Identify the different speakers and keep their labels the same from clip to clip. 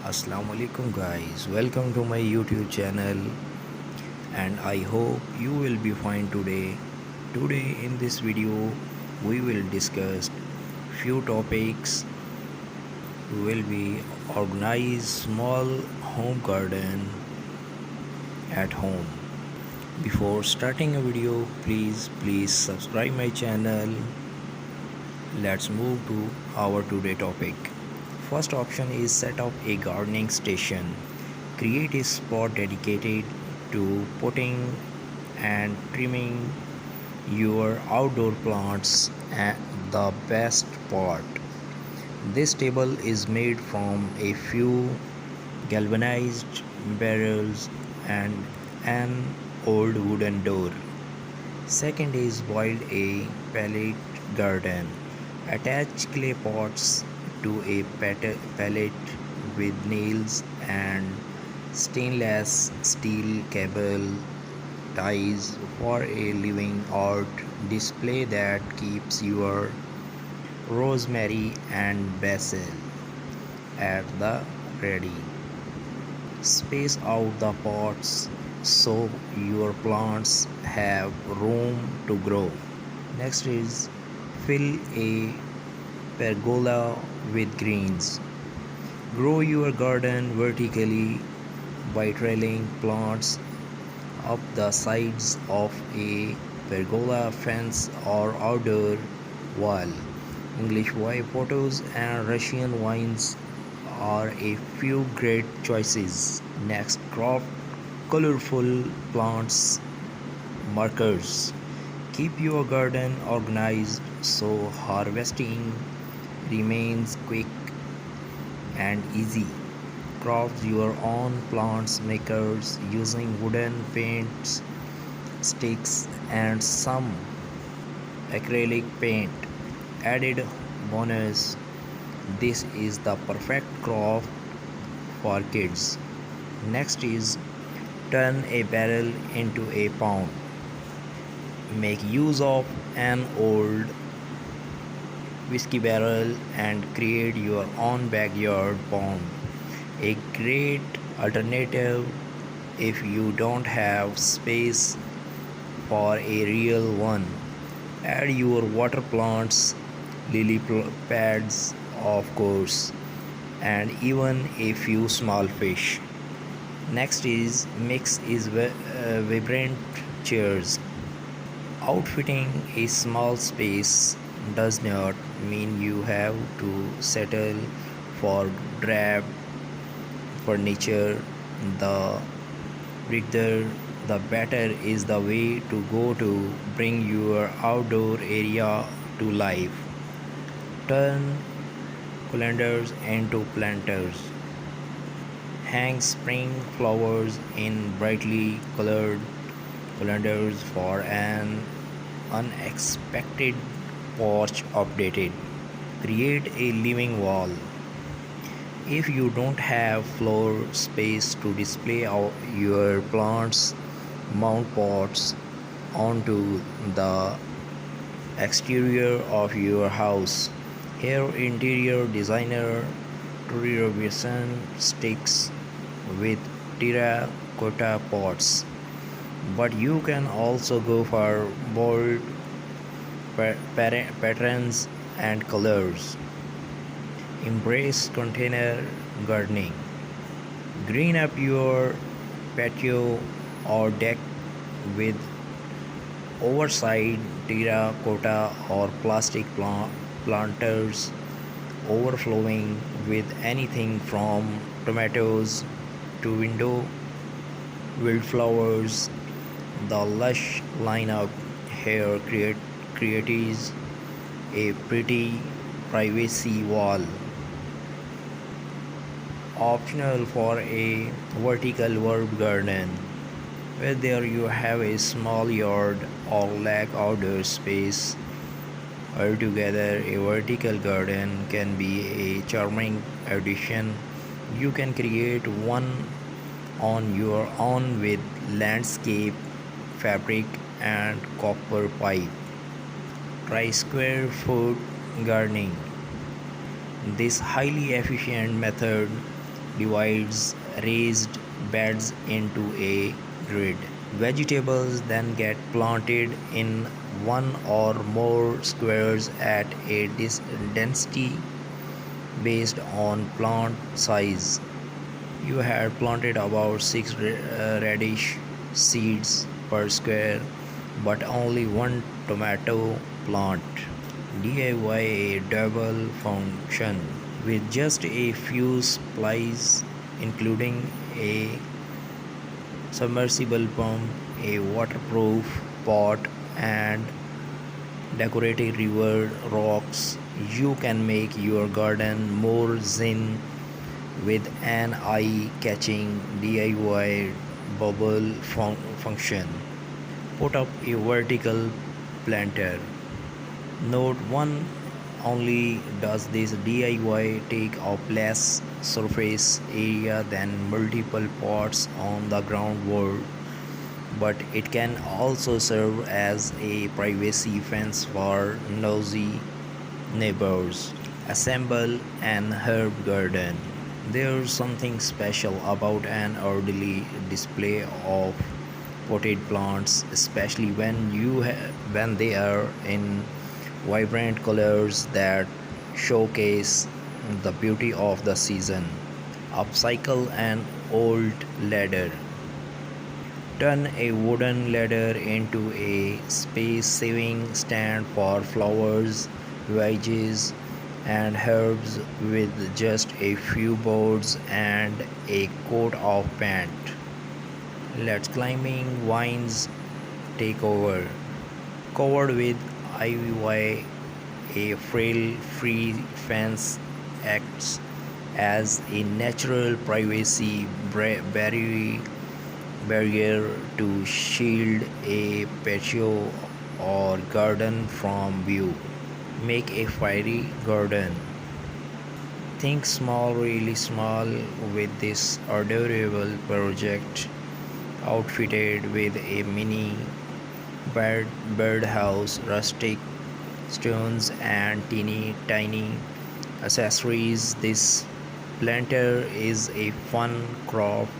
Speaker 1: Assalamu alaikum guys, welcome to my YouTube channel and I hope you will be fine today. Today in this video we will discuss few topics. We will be organize small home garden at home. Before starting a video, please subscribe my channel. Let's move to our today topic. First option is set up a gardening station. Create a spot dedicated to potting and trimming your outdoor plants. And the best part, this table is made from a few galvanized barrels and an old wooden door. Second is build a pallet garden. Attach clay pots to a pallet with nails and stainless steel cable ties for a living art display that keeps your rosemary and basil at the ready. Space out the pots so your plants have room to grow. Next is fill a pergola with greens. Grow your garden vertically by trailing plants up the sides of a pergola fence or outdoor wall. English white potatoes and Russian vines are a few great choices. Next, crop colorful plants markers. Keep your garden organized so harvesting remains quick and easy. Craft your own plants makers using wooden paints, sticks, and some acrylic paint. Added bonus, this is the perfect craft for kids. Next is turn a barrel into a pond. Make use of an old whiskey barrel and create your own backyard pond. A great alternative if you don't have space for a real one. Add your water plants, lily pads, of course, and even a few small fish. Next is mix is vibrant chairs. Outfitting a small space does not mean you have to settle for drab furniture. The bigger the better is the way to go to bring your outdoor area to life. Turn calendars into planters. Hang spring flowers in brightly colored calendars for an unexpected porch updated. Create a living wall. If you don't have floor space to display your plants, mount pots onto the exterior of your house. Here, interior designer Tori Robinson sticks with terracotta pots, but you can also go for bold patterns and colors. Embrace container gardening. Green up your patio or deck with oversized terracotta or plastic planters overflowing with anything from tomatoes to window wildflowers. The lush lineup here creates a pretty privacy wall. Optional for a vertical herb garden. Whether you have a small yard or lack outdoor space, altogether a vertical garden can be a charming addition. You can create one on your own with landscape fabric and copper pipe. Try square foot gardening. This highly efficient method divides raised beds into a grid. Vegetables then get planted in one or more squares at a density based on plant size. You had planted about 6 radish seeds per square, but only one tomato plant. DIY a double function with just a few supplies, including a submersible pump, a waterproof pot, and decorative river rocks. You can make your garden more zen with an eye-catching DIY bubble function. Put up a vertical planter. Note 1: only does this DIY take up less surface area than multiple pots on the ground wall, but it can also serve as a privacy fence for nosy neighbors. Assemble an herb garden. There's something special about an orderly display of potted plants, especially when they are in vibrant colors that showcase the beauty of the season. Upcycle an old ladder. Turn a wooden ladder into a space-saving stand for flowers, veggies, and herbs with just a few boards and a coat of paint. Let climbing vines take over. Covered with ivy, a frail free fence acts as a natural privacy barrier to shield a patio or garden from view. Make a fairy garden. Think small, really small with this adorable project, outfitted with a mini birdhouse, rustic stones, and teeny tiny accessories. This planter is a fun craft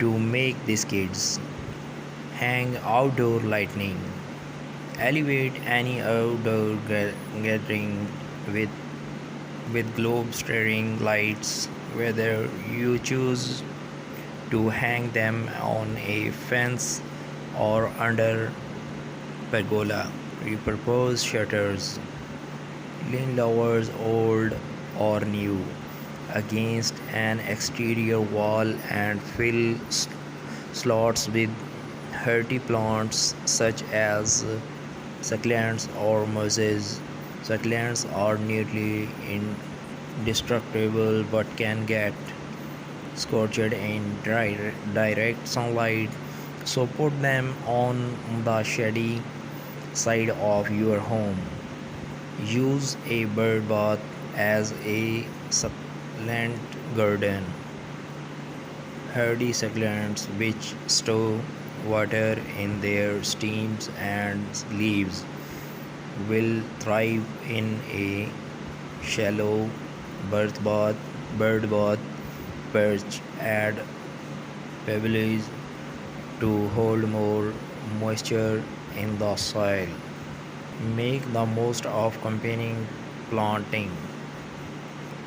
Speaker 1: to make these kids. Hang outdoor lighting. Elevate any outdoor gathering with globe staring lights, whether you choose to hang them on a fence or under pergola. Repurpose shutters, lean lowers old or new, against an exterior wall and fill slots with hardy plants such as succulents or mosses. Succulents are nearly indestructible but can get scorched in direct sunlight, so put them on the shady side of your home. Use a bird bath as a succulent garden. Hardy succulents which store water in their stems and leaves will thrive in a shallow bird bath. Perch. Add pebbles to hold more moisture in the soil. Make the most of combining planting.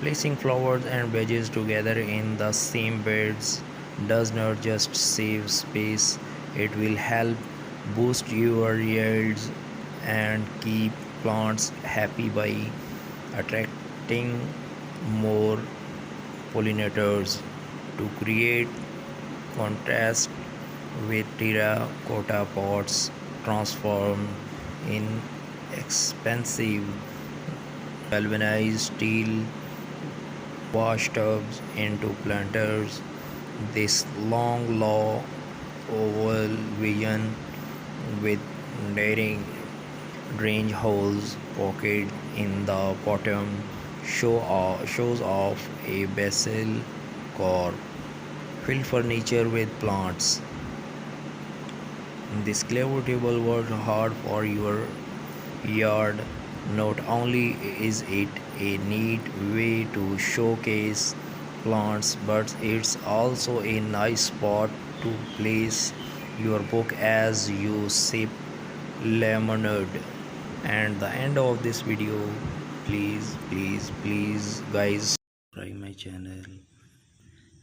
Speaker 1: Placing flowers and veggies together in the same beds does not just save space, it will help boost your yields and keep plants happy by attracting more pollinators. To create contrast with terracotta pots transformed in expensive galvanized steel wash tubs into planters. This long low oval vision with daring drainage holes pocket in the bottom shows off a basil core. Fill furniture with plants. This clever table worked hard for your yard. Not only is it a neat way to showcase plants, but it's also a nice spot to place your book as you sip lemonade. And the end of this video, please guys, subscribe my channel.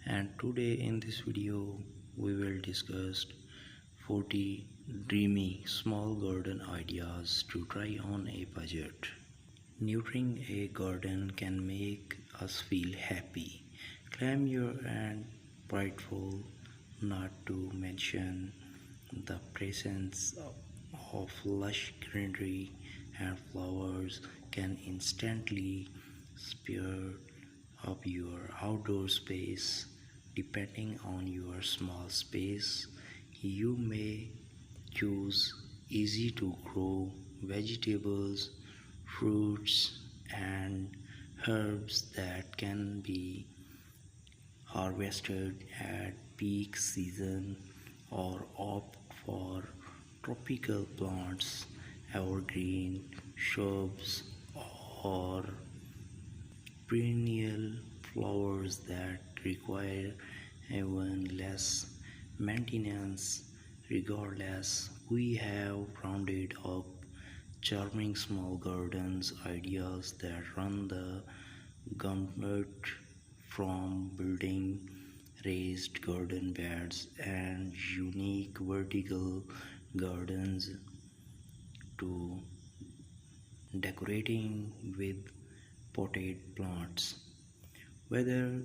Speaker 1: And today in this video we will discuss 40 dreamy small garden ideas to try on a budget. Nurturing a garden can make us feel happy, clamor and prideful, not to mention the presence of lush greenery and flowers can instantly spur up your outdoor space. Depending on your small space, you may choose easy to grow vegetables, fruits, and herbs that can be harvested at peak season, or opt for tropical plants, evergreen shrubs, or perennial flowers that require even less maintenance. Regardless, we have rounded up charming small gardens ideas that run the gamut, from building raised garden beds and unique vertical gardens to decorating with potted plants. Whether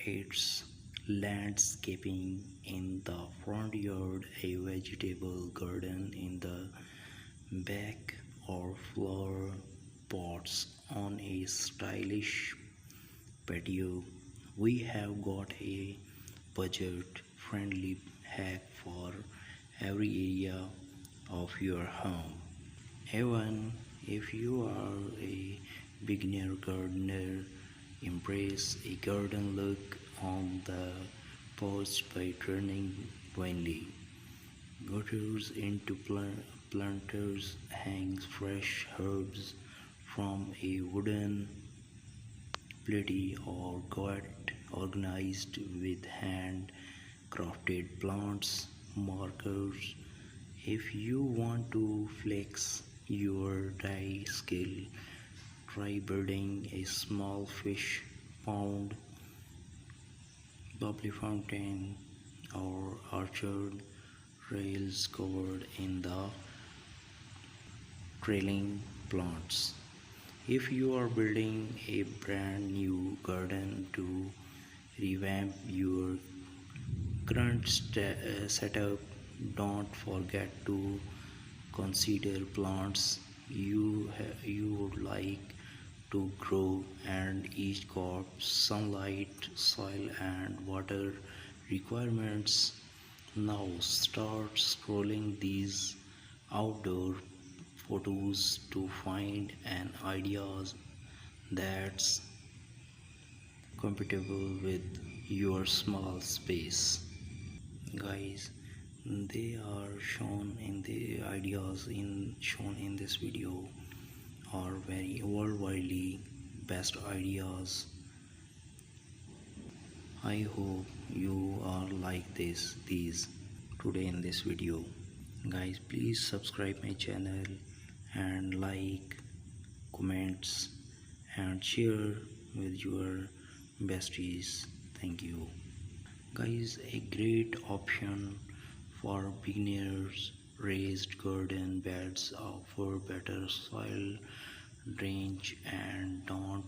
Speaker 1: it's landscaping in the front yard, a vegetable garden in the back, or flower pots on a stylish patio, we have got a budget friendly hack for every area of your home. Even if you are a beginner gardener, embrace a garden look on the porch by turning twinkly gutters into planters, hangs fresh herbs from a wooden platy, or got organized with hand crafted plants markers. If you want to flex your dye skill, try building a small fish pond, bubbly fountain, or orchard rails covered in the trailing plants. If you are building a brand new garden to revamp your current setup, don't forget to consider plants you would like to grow, and each got sunlight, soil, and water requirements. Now start scrolling these outdoor photos to find an ideas that's compatible with your small space. Guys, they are shown in the ideas in shown in this video are very worldwide best ideas. I hope you are like these today in this video. Guys, please subscribe my channel and like, comments, and share with your besties. Thank you. Guys, a great option for beginners. Raised garden beds offer better soil drainage and don't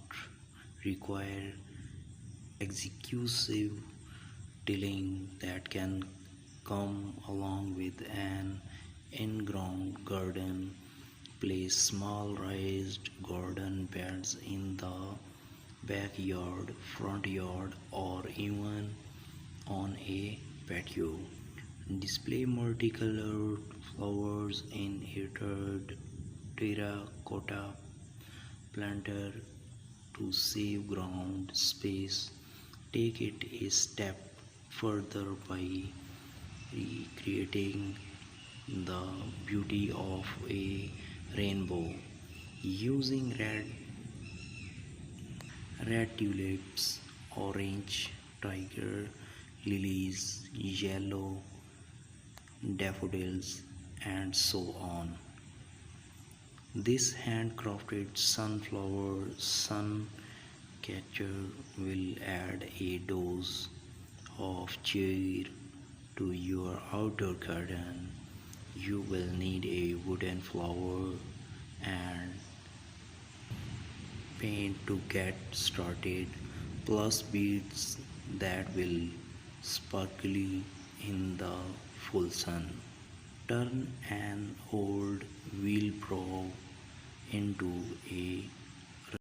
Speaker 1: require excessive tilling that can come along with an in-ground garden. Place small raised garden beds in the backyard, front yard, or even on a patio. Display multicolored flowers in a terracotta planter to save ground space. Take it a step further by recreating the beauty of a rainbow using red tulips orange tiger lilies, yellow daffodils, and so on. This handcrafted sunflower sun catcher will add a dose of cheer to your outdoor garden. You will need a wooden flower and paint to get started, plus beads that will sparkle in the full sun. Turn an old wheelbarrow into a